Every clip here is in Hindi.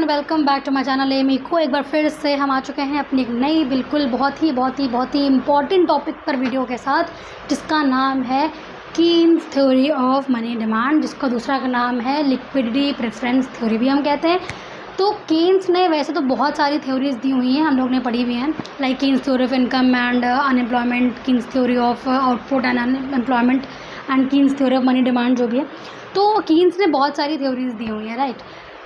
Welcome back to my channel Amy को। एक बार फिर से हम आ चुके हैं अपनी एक नई बिल्कुल बहुत ही इम्पॉर्टेंट टॉपिक पर वीडियो के साथ, जिसका नाम है Keynes theory of money demand, जिसका दूसरा का नाम है लिक्विडिटी प्रेफरेंस थ्योरी भी हम कहते हैं। तो कीन्स ने वैसे तो बहुत सारी थ्योरीज दी हुई हैं, हम लोग ने पढ़ी हुई हैं, like Keynes theory of income and unemployment, Keynes theory of output and unemployment and Keynes theory of money demand जो भी है। तो कीन्स ने बहुत सारी थ्योरीज दी हुई हैं, राइट।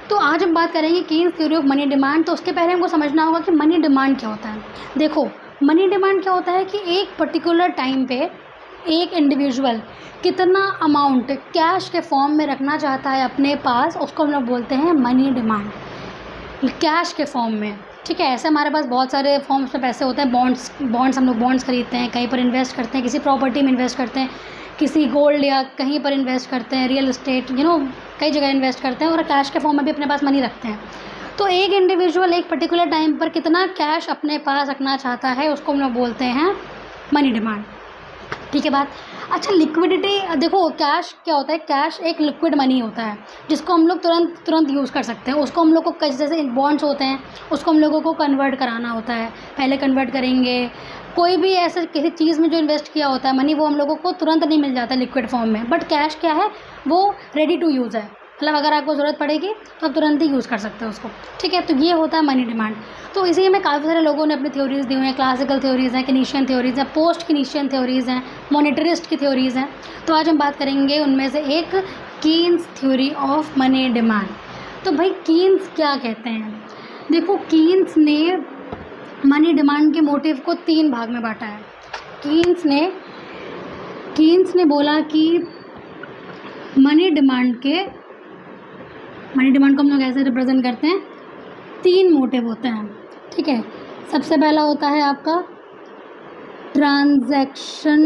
तो आज हम बात करेंगे Keynes theory of money demand. तो उसके पहले हमको समझना होगा कि मनी डिमांड क्या होता है। देखो, मनी डिमांड क्या होता है कि एक पर्टिकुलर टाइम पे एक इंडिविजुअल कितना अमाउंट कैश के फॉर्म में रखना चाहता है अपने पास, उसको हम लोग बोलते हैं मनी डिमांड, कैश के फॉर्म में। ठीक है, ऐसे हमारे पास बहुत सारे फॉर्म्स में पैसे होते हैं। बॉन्ड्स हम लोग बॉन्ड्स खरीदते हैं, कहीं पर इन्वेस्ट करते हैं, किसी प्रॉपर्टी में इन्वेस्ट करते हैं, किसी गोल्ड या कहीं पर इन्वेस्ट करते हैं, रियल एस्टेट कई जगह इन्वेस्ट करते हैं, और कैश के फॉर्म में भी अपने पास मनी रखते हैं। तो एक इंडिविजुअल एक पर्टिकुलर टाइम पर कितना कैश अपने पास रखना चाहता है, उसको हम लोग बोलते हैं मनी डिमांड। ठीक है बात। अच्छा, लिक्विडिटी, देखो कैश क्या होता है। कैश एक लिक्विड मनी होता है जिसको हम लोग तुरंत यूज़ कर सकते हैं। उसको हम लोग को जैसे बॉन्ड्स होते हैं, उसको हम लोगों को कन्वर्ट कराना होता है, पहले कन्वर्ट करेंगे। कोई भी ऐसे किसी चीज़ में जो इन्वेस्ट किया होता है मनी, वो हम लोगों को तुरंत नहीं मिल जाता लिक्विड फॉर्म में। बट कैश क्या है, वो रेडी टू यूज़ है, मतलब अगर आपको ज़रूरत पड़ेगी तो आप तुरंत ही यूज़ कर सकते हो उसको। ठीक है, तो ये होता है मनी डिमांड। तो इसी में काफ़ी सारे लोगों ने अपनी थ्योरीज़ दी हुई हैं। क्लासिकल थ्योरीज़ हैं, केनीशियन थ्योरीज़ हैं, पोस्ट केनीशियन थ्योरीज़ हैं, मॉनेटरिस्ट की थ्योरीज़ हैं। तो आज हम बात करेंगे उनमें से एक, Keynes theory of money demand. तो भाई कीन्स क्या कहते हैं। देखो, कीन्स ने मनी डिमांड के मोटिव को 3 भाग में बांटा है। कीन्स ने बोला कि मनी डिमांड को हम लोग ऐसे रिप्रेजेंट करते हैं, 3 मोटिव होते हैं। ठीक है, सबसे पहला होता है आपका ट्रांजैक्शन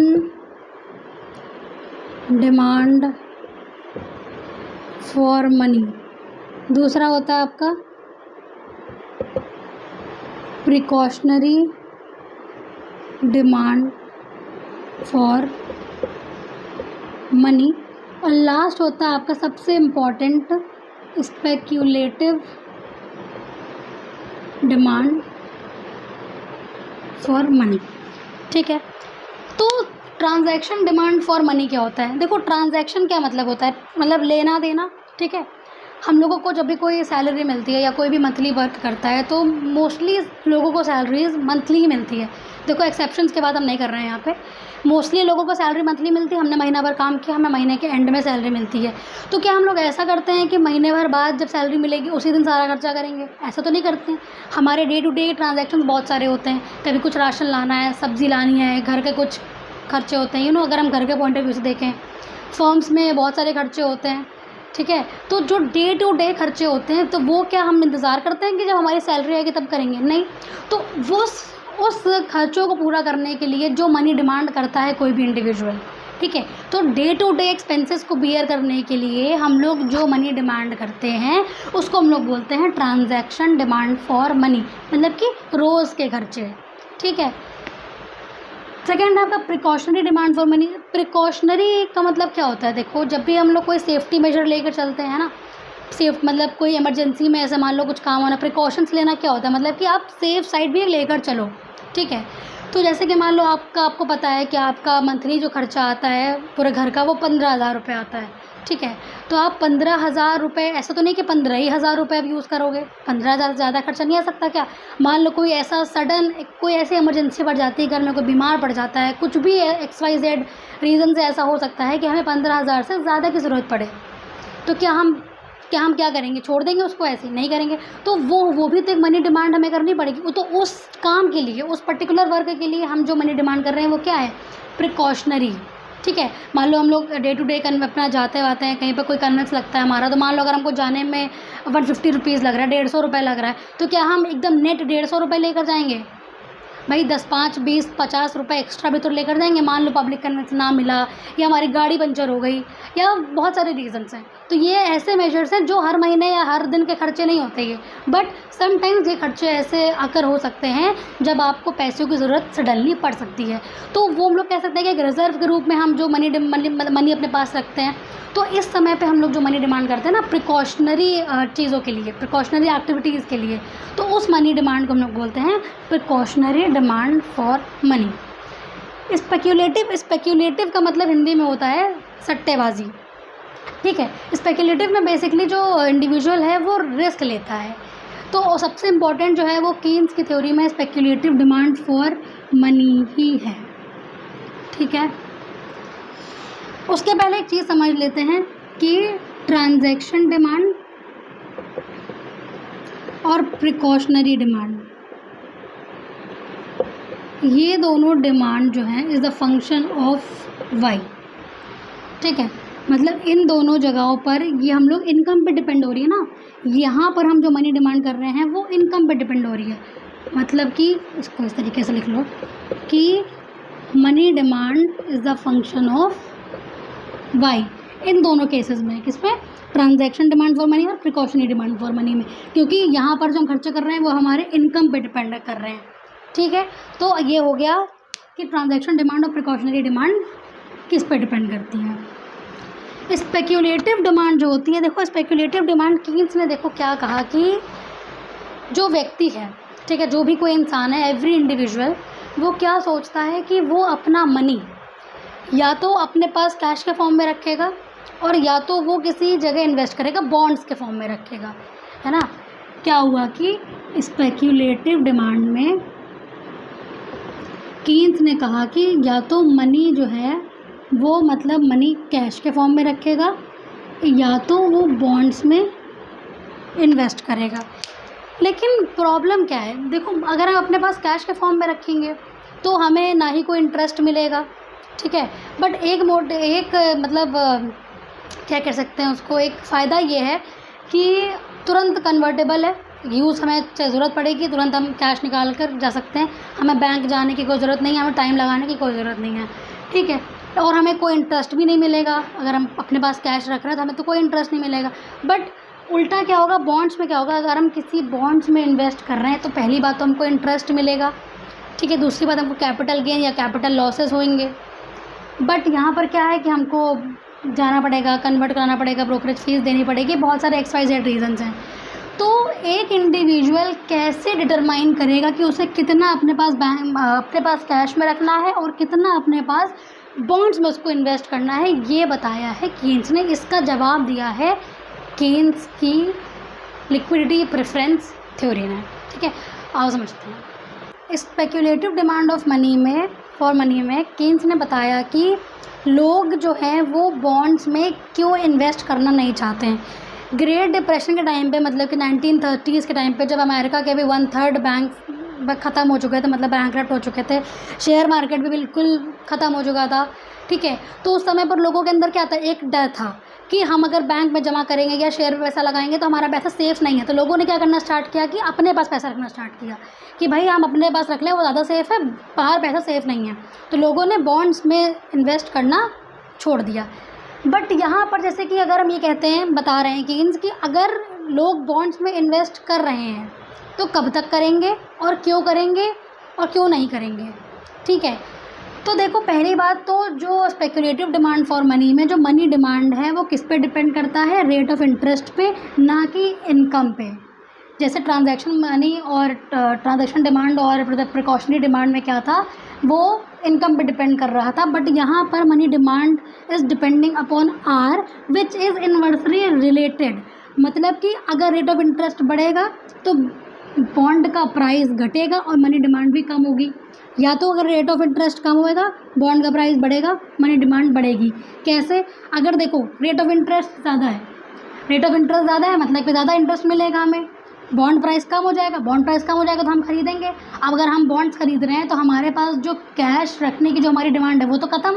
डिमांड फॉर मनी, दूसरा होता है आपका प्रिकॉशनरी डिमांड फॉर मनी, और लास्ट होता है आपका सबसे important speculative demand for money. ठीक है, तो ट्रांजैक्शन डिमांड फॉर मनी क्या होता है। देखो, ट्रांजैक्शन क्या मतलब होता है, मतलब लेना देना। ठीक है, हम लोगों को जब भी कोई सैलरी मिलती है या कोई भी मंथली वर्क करता है, तो मोस्टली लोगों को सैलरीज मंथली ही मिलती है। देखो, एक्सेप्शंस के बाद हम नहीं कर रहे हैं यहाँ पे, मोस्टली लोगों को सैलरी मंथली मिलती है। हमने महीना भर काम किया, हमें महीने के एंड में सैलरी मिलती है। तो क्या हम लोग ऐसा करते हैं कि महीने भर बाद जब सैलरी मिलेगी उसी दिन सारा खर्चा करेंगे? ऐसा तो नहीं करते हैं। हमारे डे टू डे ट्रांजैक्शन बहुत सारे होते हैं। कभी कुछ राशन लाना है, सब्ज़ी लानी है, घर के कुछ खर्चे होते हैं। अगर हम घर के पॉइंट ऑफ व्यू से देखें, फर्म्स में बहुत सारे खर्चे होते हैं। ठीक है, तो जो डे टू डे खर्चे होते हैं, तो वो क्या हम इंतज़ार करते हैं कि जब हमारी सैलरी आएगी तब करेंगे? नहीं। तो वो उस खर्चों को पूरा करने के लिए जो मनी डिमांड करता है कोई भी इंडिविजुअल, ठीक है, तो डे टू डे एक्सपेंसेस को बियर करने के लिए हम लोग जो मनी डिमांड करते हैं उसको हम लोग बोलते हैं ट्रांजैक्शन डिमांड फॉर मनी, मतलब कि रोज़ के खर्चे। ठीक है, सेकेंड है आपका precautionary demand for money. Precautionary का मतलब क्या होता है। देखो, जब भी हम लोग कोई सेफ्टी मेजर लेकर चलते हैं ना, मतलब कोई इमरजेंसी में ऐसे मान लो कुछ काम होना, प्रिकॉशंस लेना क्या होता है, मतलब कि आप सेफ साइड भी लेकर चलो। ठीक है, तो जैसे कि मान लो आपको पता है कि आपका मंथली जो खर्चा आता है पूरे घर का, वो 15,000 रुपये आता है। ठीक है, तो आप 15,000 रुपये, ऐसा तो नहीं कि 15,000 रुपये आप यूज़ करोगे, 15,000 से ज़्यादा खर्चा नहीं आ सकता क्या। मान लो कोई ऐसा सडन कोई ऐसी इमरजेंसी पड़ जाती है, घर में कोई बीमार पड़ जाता है, कुछ भी XYZ रीज़न से ऐसा हो सकता है कि हमें 15,000 से ज़्यादा की ज़रूरत पड़े, तो क्या हम क्या करेंगे, छोड़ देंगे उसको? ऐसे नहीं करेंगे। तो वो भी तो एक मनी डिमांड हमें करनी पड़ेगी। वो तो उस काम के लिए, उस पर्टिकुलर वर्क के लिए हम जो मनी डिमांड कर रहे हैं वो क्या है, प्रिकॉशनरी। ठीक है, मान लो हम लोग डे टू डे अपना जाते आते हैं, कहीं पर कोई कन्वेंस लगता है हमारा, तो मान लो अगर हमको जाने में 150 रुपीज़ लग रहा है, 150 रुपये लग रहा है, तो क्या हम एकदम नेट 150 रुपये लेकर जाएंगे? भाई 10, 5, 20, 50 रुपये एक्स्ट्रा भी तो लेकर जाएंगे। मान लो पब्लिक कन्वेंस ना मिला या हमारी गाड़ी पंचर हो गई या बहुत सारे रीजंस हैं, तो ये ऐसे मेजर्स हैं जो हर महीने या हर दिन के खर्चे नहीं होते ये, बट समटाइम्स ये खर्चे ऐसे आकर हो सकते हैं जब आपको पैसों की ज़रूरत सडनली पड़ सकती है। तो वो हम लोग कह सकते हैं कि एक रिजर्व के रूप में हम जो मनी अपने पास रखते हैं, तो इस समय पे हम लोग जो मनी डिमांड करते हैं ना प्रिकॉशनरी चीज़ों के लिए, प्रिकॉशनरी एक्टिविटीज़ के लिए, तो उस मनी डिमांड को हम लोग बोलते हैं precautionary demand for money. Speculative का मतलब हिंदी में होता है सट्टेबाजी, ठीक है। स्पेक्यूलेटिव में बेसिकली जो इंडिविजुअल है वो रिस्क लेता है। तो सबसे इम्पॉर्टेंट जो है वो कीन्स की थ्योरी में स्पेक्यूलेटिव डिमांड फॉर मनी ही है, ठीक है। उसके पहले एक चीज़ समझ लेते हैं कि ट्रांजैक्शन डिमांड और प्रिकॉशनरी डिमांड, ये दोनों डिमांड जो है is the function of y, ठीक है। मतलब इन दोनों जगहों पर ये हम लोग इनकम पे डिपेंड हो रही है ना, यहाँ पर हम जो मनी डिमांड कर रहे हैं वो इनकम पे डिपेंड हो रही है। मतलब कि इसको इस तरीके से लिख लो कि money demand is the function of Y इन दोनों केसेस में, किस पे, ट्रांजैक्शन डिमांड फॉर मनी और प्रिकॉशनरी डिमांड फॉर मनी में, क्योंकि यहाँ पर जो हम खर्चे कर रहे हैं वो हमारे इनकम पे डिपेंड कर रहे हैं, ठीक है। तो ये हो गया कि ट्रांजैक्शन डिमांड और प्रिकॉशनरी डिमांड किस पे डिपेंड करती हैं। स्पेक्यूलेटिव डिमांड जो होती है, देखो स्पेक्यूलेटिव डिमांड कीन्स ने देखो क्या कहा कि जो व्यक्ति है, ठीक है, जो भी कोई इंसान है, एवरी इंडिविजुअल, वो क्या सोचता है कि वो अपना मनी या तो अपने पास कैश के फॉर्म में रखेगा और या तो वो किसी जगह इन्वेस्ट करेगा, बॉन्ड्स के फॉर्म में रखेगा, है ना। क्या हुआ कि स्पेक्यूलेटिव डिमांड में कीन्स ने कहा कि या तो मनी जो है वो मतलब मनी कैश के फॉर्म में रखेगा या तो वो बॉन्ड्स में इन्वेस्ट करेगा। लेकिन प्रॉब्लम क्या है, देखो अगर हम अपने पास कैश के फॉर्म में रखेंगे तो हमें ना ही कोई इंटरेस्ट मिलेगा, ठीक है। बट एक मतलब क्या कह सकते हैं उसको, एक फ़ायदा ये है कि तुरंत कन्वर्टेबल है, यूज़ हमें ज़रूरत पड़ेगी तुरंत हम कैश निकाल कर जा सकते हैं, हमें बैंक जाने की कोई ज़रूरत नहीं है, हमें टाइम लगाने की कोई ज़रूरत नहीं है, ठीक है। और हमें कोई इंटरेस्ट भी नहीं मिलेगा, अगर हम अपने पास कैश रख रहे हैं तो हमें तो कोई इंटरेस्ट नहीं मिलेगा। बट उल्टा क्या होगा, बॉन्ड्स में क्या होगा, अगर हम किसी बॉन्ड्स में इन्वेस्ट कर रहे हैं तो पहली बात तो हमको इंटरेस्ट मिलेगा, ठीक है। दूसरी बात हमको कैपिटल गेन या कैपिटल लॉसेस होंगे। बट यहाँ पर क्या है कि हमको जाना पड़ेगा, कन्वर्ट कराना पड़ेगा, ब्रोकरेज फीस देनी पड़ेगी, बहुत सारे XYZ रीजंस हैं। तो एक इंडिविजुअल कैसे डिटरमाइन करेगा कि उसे कितना अपने पास कैश में रखना है और कितना अपने पास बॉन्ड्स में उसको इन्वेस्ट करना है, ये बताया है कीन्स ने। इसका जवाब दिया है कीन्स की लिक्विडिटी प्रेफरेंस थ्योरी ने, ठीक है। आओ समझते हैं। स्पेक्यूलेटिव डिमांड ऑफ मनी में फॉर मनी में कीन्स ने बताया कि लोग जो हैं वो बॉन्ड्स में क्यों इन्वेस्ट करना नहीं चाहते हैं। ग्रेट डिप्रेशन के टाइम पे, मतलब कि 1930s के टाइम पे, जब अमेरिका के भी 1/3 बैंक ख़त्म हो चुके थे, मतलब बैंकरप्ट हो चुके थे, शेयर मार्केट भी बिल्कुल ख़त्म हो चुका था, ठीक है। तो उस समय पर लोगों के अंदर क्या था, एक डर था कि हम अगर बैंक में जमा करेंगे या शेयर में पैसा लगाएंगे तो हमारा पैसा सेफ़ नहीं है। तो लोगों ने क्या करना स्टार्ट किया कि अपने पास पैसा रखना स्टार्ट किया कि भाई हम अपने पास रख लें, वो ज़्यादा सेफ़ है, बाहर पैसा सेफ़ नहीं है। तो लोगों ने बॉन्ड्स में इन्वेस्ट करना छोड़ दिया। बट यहाँ पर जैसे कि अगर हम ये कहते हैं, बता रहे हैं कि अगर लोग बॉन्ड्स में इन्वेस्ट कर रहे हैं तो कब तक करेंगे और क्यों नहीं करेंगे, ठीक है। तो देखो पहली बात तो जो स्पेक्यूलेटिव डिमांड फॉर मनी में जो मनी डिमांड है वो किस पे डिपेंड करता है, रेट ऑफ इंटरेस्ट पे, ना कि इनकम पे। जैसे ट्रांजैक्शन मनी और ट्रांजैक्शन डिमांड और प्रिकॉशनरी डिमांड में क्या था, वो इनकम पे डिपेंड कर रहा था। बट यहाँ पर money demand is depending upon r which is inversely related. मतलब कि अगर रेट ऑफ इंटरेस्ट बढ़ेगा तो बॉन्ड का प्राइस घटेगा और मनी डिमांड भी कम होगी, या तो अगर रेट ऑफ इंटरेस्ट कम होएगा बॉन्ड का प्राइस बढ़ेगा, मनी डिमांड बढ़ेगी। कैसे, अगर देखो रेट ऑफ इंटरेस्ट ज़्यादा है, मतलब कि ज़्यादा इंटरेस्ट मिलेगा हमें, बॉन्ड प्राइस कम हो जाएगा, तो हम खरीदेंगे। अब अगर हम बॉन्ड्स खरीद रहे हैं तो हमारे पास जो कैश रखने की जो हमारी डिमांड है वो तो कम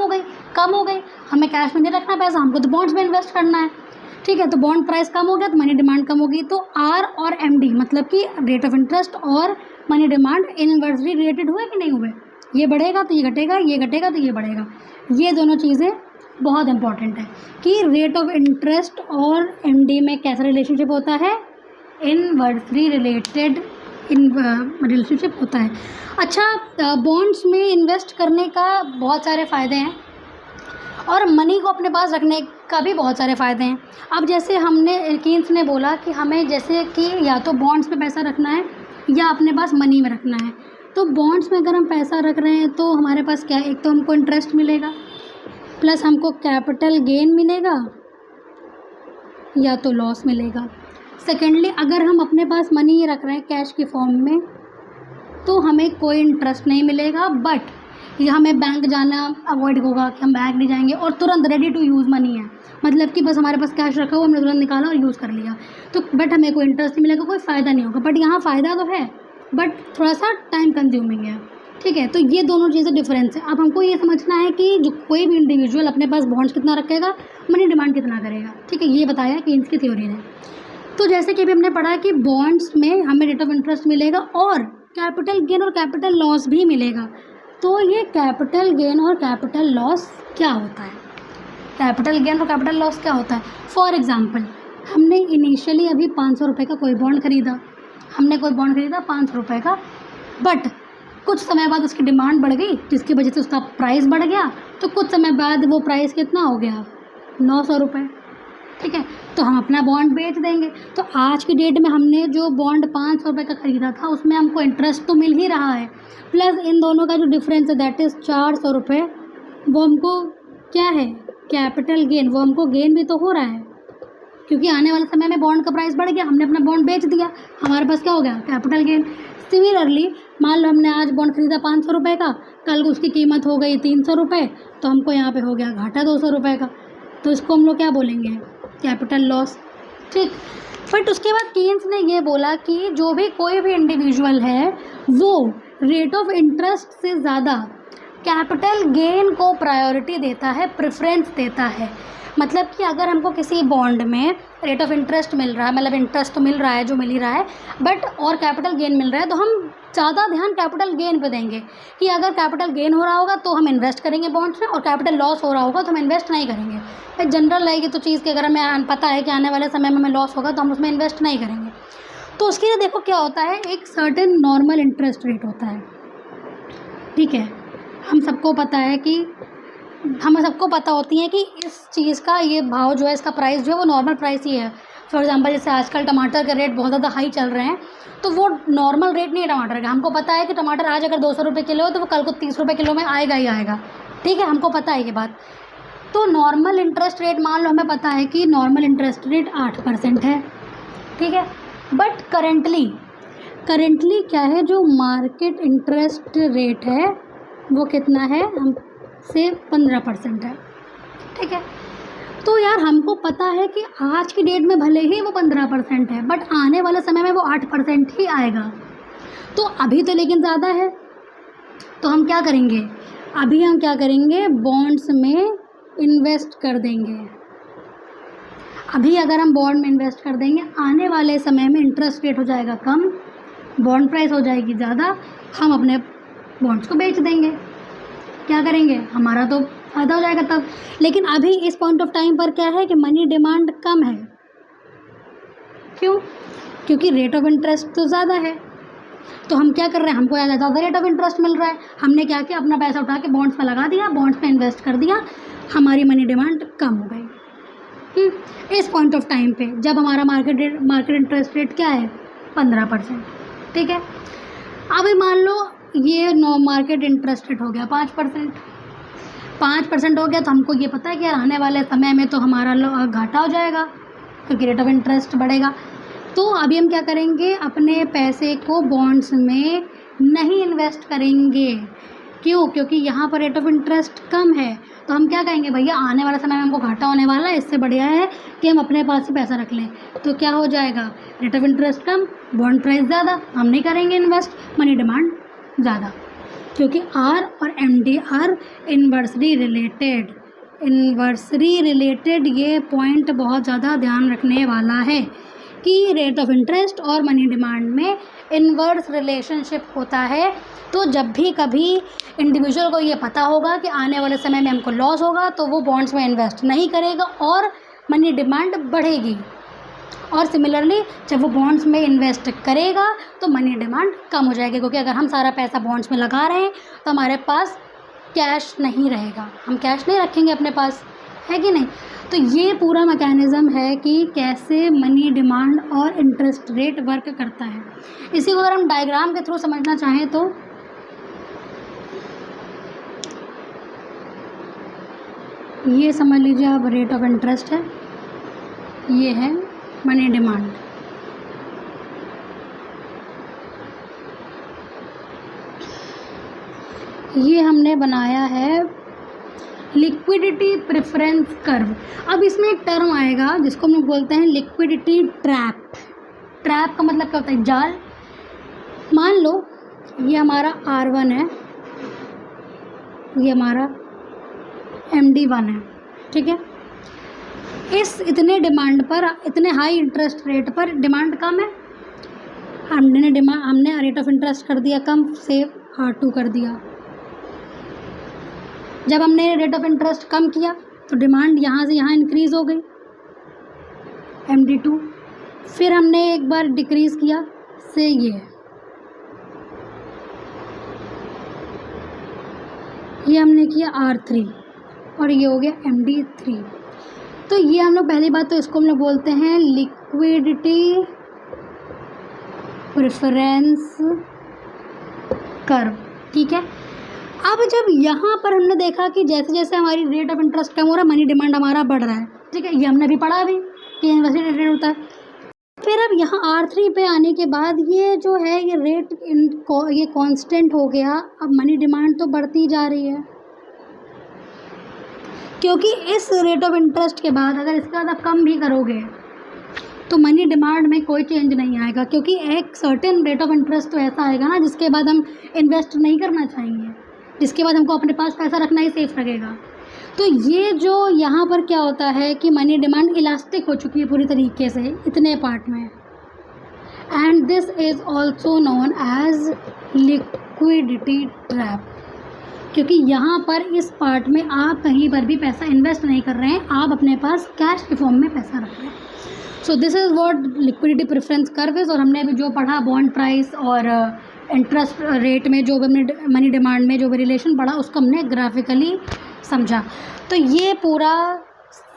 हो गई, हमें कैश में नहीं रखना पैसा, हमको तो बॉन्ड्स में इन्वेस्ट करना है, ठीक है। तो बॉन्ड प्राइस कम हो गया तो मनी डिमांड कम होगी। तो आर और MD मतलब कि रेट ऑफ इंटरेस्ट और मनी डिमांड इनवर्सली रिलेटेड हुए कि नहीं हुए? ये बढ़ेगा तो ये घटेगा, ये घटेगा तो ये बढ़ेगा। ये दोनों चीज़ें बहुत इंपॉर्टेंट है कि रेट ऑफ इंटरेस्ट और एमडी में कैसा रिलेशनशिप होता है, इनवर्सली रिलेटेड रिलेशनशिप होता है। अच्छा, बॉन्ड्स में इन्वेस्ट करने का बहुत सारे फ़ायदे हैं और मनी को अपने पास रखने का भी बहुत सारे फ़ायदे हैं। अब जैसे हमने कीन्स ने बोला कि हमें जैसे कि या तो बॉन्ड्स में पैसा रखना है या अपने पास मनी में रखना है। तो बॉन्ड्स में अगर हम पैसा रख रहे हैं तो हमारे पास क्या है, एक तो हमको इंटरेस्ट मिलेगा प्लस हमको कैपिटल गेन मिलेगा या तो लॉस मिलेगा। सेकेंडली, अगर हम अपने पास मनी रख रहे हैं कैश की फॉर्म में तो हमें कोई इंटरेस्ट नहीं मिलेगा, बट ये हमें बैंक जाना अवॉइड होगा कि हम बैंक नहीं जाएंगे और तुरंत रेडी टू यूज़ मनी है, मतलब कि बस हमारे पास कैश रखा हुआ हमने तुरंत निकाला और यूज़ कर लिया, तो बट हमें कोई इंटरेस्ट नहीं मिलेगा, कोई फ़ायदा नहीं होगा। बट यहाँ फ़ायदा तो है बट थोड़ा सा टाइम कंज्यूमिंग है, ठीक है। तो ये दोनों चीज़ें डिफरेंस है। अब हमको ये समझना है कि जो कोई भी इंडिविजुअल अपने पास बॉन्ड्स कितना रखेगा, मनी डिमांड कितना करेगा, ठीक है। ये बताया कीन्स की थ्योरी ने। तो जैसे कि अभी हमने पढ़ा कि बॉन्ड्स में हमें रेट ऑफ इंटरेस्ट मिलेगा और कैपिटल गेन और कैपिटल लॉस भी मिलेगा। तो ये कैपिटल गेन और कैपिटल लॉस क्या होता है? कैपिटल गेन और कैपिटल लॉस क्या होता है? फॉर एग्जांपल, हमने इनिशियली अभी 500 रुपये का कोई बॉन्ड खरीदा, हमने कोई बॉन्ड खरीदा 500 रुपये का, बट कुछ समय बाद उसकी डिमांड बढ़ गई जिसकी वजह से उसका प्राइस बढ़ गया, तो कुछ समय बाद वो प्राइस कितना हो गया, 900 रुपये, ठीक है। तो हम अपना बॉन्ड बेच देंगे। तो आज की डेट में हमने जो बॉन्ड 500 रुपये का ख़रीदा था उसमें हमको इंटरेस्ट तो मिल ही रहा है, प्लस इन दोनों का जो डिफरेंस है दैट इज़ 400 रुपये, वो हमको क्या है, कैपिटल गेन, वो हमको गेन भी तो हो रहा है क्योंकि आने वाले समय में बॉन्ड का प्राइस बढ़ गया, हमने अपना बॉन्ड बेच दिया, हमारे पास क्या हो गया, कैपिटल गेन। सिमिलरली, मान लो हमने आज बॉन्ड खरीदा 500 रुपये का, कल उसकी कीमत हो गई 300 रुपये, तो हमको यहाँ पे हो गया घाटा 200 रुपये का, तो इसको हम लोग क्या बोलेंगे, कैपिटल लॉस, ठीक। बट उसके बाद कीन्स ने ये बोला कि जो भी कोई भी इंडिविजुअल है वो रेट ऑफ इंटरेस्ट से ज़्यादा कैपिटल गेन को प्रायोरिटी देता है, प्रेफरेंस देता है। मतलब कि अगर हमको किसी बॉन्ड में रेट ऑफ इंटरेस्ट मिल रहा है, मतलब इंटरेस्ट तो मिल रहा है जो मिल ही रहा है, बट और कैपिटल गेन मिल रहा है, तो हम ज़्यादा ध्यान कैपिटल गेन पे देंगे कि अगर कैपिटल गेन हो रहा होगा तो हम इन्वेस्ट करेंगे बॉन्ड्स में, और कैपिटल लॉस हो रहा होगा तो हम इन्वेस्ट नहीं करेंगे। जनरल रहेगी तो चीज़ कि अगर हमें पता है कि आने वाले समय में हमें लॉस होगा तो हम उसमें इन्वेस्ट नहीं करेंगे। तो उसके लिए देखो क्या होता है, एक सर्टेन नॉर्मल इंटरेस्ट रेट होता है, ठीक है। हम सबको पता है कि हमें सबको पता होती है कि इस चीज़ का ये भाव जो है, इसका प्राइस जो है वो नॉर्मल प्राइस ही है। फॉर एग्जांपल, जैसे आजकल टमाटर के रेट बहुत ज़्यादा हाई चल रहे हैं, तो वो नॉर्मल रेट नहीं है टमाटर का। हमको पता है कि टमाटर आज अगर 200 रुपये किलो है तो वो कल को 30 रुपये किलो में आएगा ही आएगा, ठीक है, हमको पता है ये बात। तो नॉर्मल इंटरेस्ट रेट, मान लो हमें पता है कि नॉर्मल इंटरेस्ट रेट 8% है, ठीक है। बट करेंटली क्या है, जो मार्केट इंटरेस्ट रेट है वो कितना है, हमसे 15% है, ठीक है। तो यार हमको पता है कि आज की डेट में भले ही वो 15% है, बट आने वाले समय में वो 8% ही आएगा। तो अभी तो लेकिन ज़्यादा है, तो हम क्या करेंगे, अभी हम क्या करेंगे, बॉन्ड्स में इन्वेस्ट कर देंगे। अभी अगर हम बॉन्ड में इन्वेस्ट कर देंगे, आने वाले समय में इंटरेस्ट रेट हो जाएगा कम, बॉन्ड प्राइस हो जाएगी ज़्यादा, हम अपने बॉन्ड्स को बेच देंगे। क्या करेंगे, हमारा तो फ़ायदा हो जाएगा तब। लेकिन अभी इस पॉइंट ऑफ टाइम पर क्या है कि मनी डिमांड कम है। क्यों? क्योंकि रेट ऑफ इंटरेस्ट तो ज़्यादा है। तो हम क्या कर रहे हैं, हमको ज़्यादा रेट ऑफ इंटरेस्ट मिल रहा है, हमने क्या किया, अपना पैसा उठा के बॉन्ड्स में लगा दिया, बॉन्ड्स में इन्वेस्ट कर दिया, हमारी मनी डिमांड कम हो गई। इस पॉइंट ऑफ टाइम पे जब हमारा मार्केट इंटरेस्ट रेट क्या है, 15%, ठीक है। अभी मान लो ये मार्केट इंटरेस्ट रेट हो गया 5% हो गया, तो हमको ये पता है कि यार आने वाले समय में तो हमारा घाटा हो जाएगा क्योंकि रेट ऑफ इंटरेस्ट बढ़ेगा। तो अभी हम क्या करेंगे, अपने पैसे को बॉन्ड्स में नहीं इन्वेस्ट करेंगे। क्यों? क्योंकि यहाँ पर रेट ऑफ इंटरेस्ट कम है। तो हम क्या कहेंगे, भैया आने वाले समय में हमको घाटा होने वाला है, इससे बढ़िया है कि हम अपने पास ही पैसा रख लें। तो क्या हो जाएगा, rate of interest come, bond price ज़्यादा, हम नहीं करेंगे इन्वेस्ट, मनी डिमांड ज़्यादा, क्योंकि आर और एमडी आर इन्वर्सली रिलेटेड। ये पॉइंट बहुत ज़्यादा ध्यान रखने वाला है कि रेट ऑफ इंटरेस्ट और मनी डिमांड में इनवर्स रिलेशनशिप होता है। तो जब भी कभी इंडिविजुअल को ये पता होगा कि आने वाले समय में हमको लॉस होगा तो वो बॉन्ड्स में इन्वेस्ट नहीं करेगा और मनी डिमांड बढ़ेगी, और सिमिलरली जब वो बॉन्ड्स में इन्वेस्ट करेगा तो मनी डिमांड कम हो जाएगी, क्योंकि अगर हम सारा पैसा बॉन्ड्स में लगा रहे हैं तो हमारे पास कैश नहीं रहेगा, हम कैश नहीं रखेंगे अपने पास, है कि नहीं। तो ये पूरा मैकेनिज़्म है कि कैसे मनी डिमांड और इंटरेस्ट रेट वर्क करता है। इसी को अगर हम डायग्राम के थ्रू समझना चाहें तो ये समझ लीजिए आप, रेट ऑफ इंटरेस्ट है, ये है मनी डिमांड। ये हमने बनाया है लिक्विडिटी प्रेफरेंस कर्व। अब इसमें एक टर्म आएगा जिसको हम लोग बोलते हैं लिक्विडिटी ट्रैप। ट्रैप का मतलब क्या होता है? जाल। मान लो ये हमारा R1 है, ये हमारा MD1 है, ठीक है। इस इतने डिमांड पर, इतने हाई इंटरेस्ट रेट पर डिमांड कम है, हमने रेट ऑफ इंटरेस्ट कर दिया कम, से R2 कर दिया। जब हमने रेट ऑफ इंटरेस्ट कम किया तो डिमांड यहाँ से यहाँ इंक्रीज़ हो गई, MD2। फिर हमने एक बार डिक्रीज़ किया, से ये हमने किया R3 और ये हो गया MD3। तो ये हम लोग, पहली बात तो इसको हम लोग बोलते हैं लिक्विडिटी प्रेफरेंस कर्व, ठीक है। अब जब यहाँ पर हमने देखा कि जैसे जैसे हमारी रेट ऑफ इंटरेस्ट कम हो रहा है, मनी डिमांड हमारा बढ़ रहा है, ठीक है, ये हमने भी पढ़ा भी कि इन्वर्स रेट होता है। फिर अब यहाँ R3 पे आने के बाद ये जो है ये रेट ये कांस्टेंट हो गया। अब मनी डिमांड तो बढ़ती जा रही है, क्योंकि इस रेट ऑफ इंटरेस्ट के बाद अगर इसके बाद आप कम भी करोगे तो मनी डिमांड में कोई चेंज नहीं आएगा, क्योंकि एक सर्टेन रेट ऑफ इंटरेस्ट तो ऐसा आएगा ना जिसके बाद हम इन्वेस्ट नहीं करना चाहेंगे, जिसके बाद हमको अपने पास पैसा रखना ही सेफ लगेगा। तो ये जो यहाँ पर क्या होता है कि मनी डिमांड इलास्टिक हो चुकी है पूरी तरीके से इतने पार्ट में, and this is also known as liquidity trap, क्योंकि यहाँ पर इस पार्ट में आप कहीं पर भी पैसा इन्वेस्ट नहीं कर रहे हैं, आप अपने पास कैश के फॉर्म में पैसा रख रहे हैं। So this is what liquidity preference curve is. और हमने अभी जो पढ़ा बॉन्ड प्राइस और इंटरेस्ट रेट में जो हमने मनी डिमांड में जो भी रिलेशन पढ़ा उसको हमने ग्राफिकली समझा। तो ये पूरा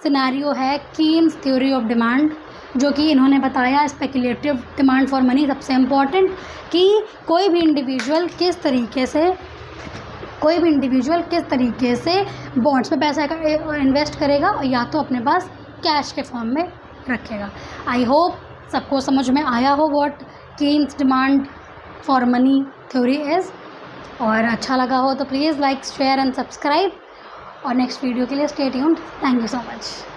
सिनेरियो है कीन्स थ्योरी ऑफ डिमांड, जो कि इन्होंने बताया स्पेकुलेटिव डिमांड फॉर मनी। सबसे इम्पॉर्टेंट कि कोई भी इंडिविजुअल किस तरीके से बॉन्ड्स में पैसा इन्वेस्ट करेगा और या तो अपने पास कैश के फॉर्म में रखेगा। आई होप सबको समझ में आया हो what Keynes demand for money theory is, और अच्छा लगा हो तो please like, share and subscribe, और नेक्स्ट वीडियो के लिए stay tuned. Thank you so much.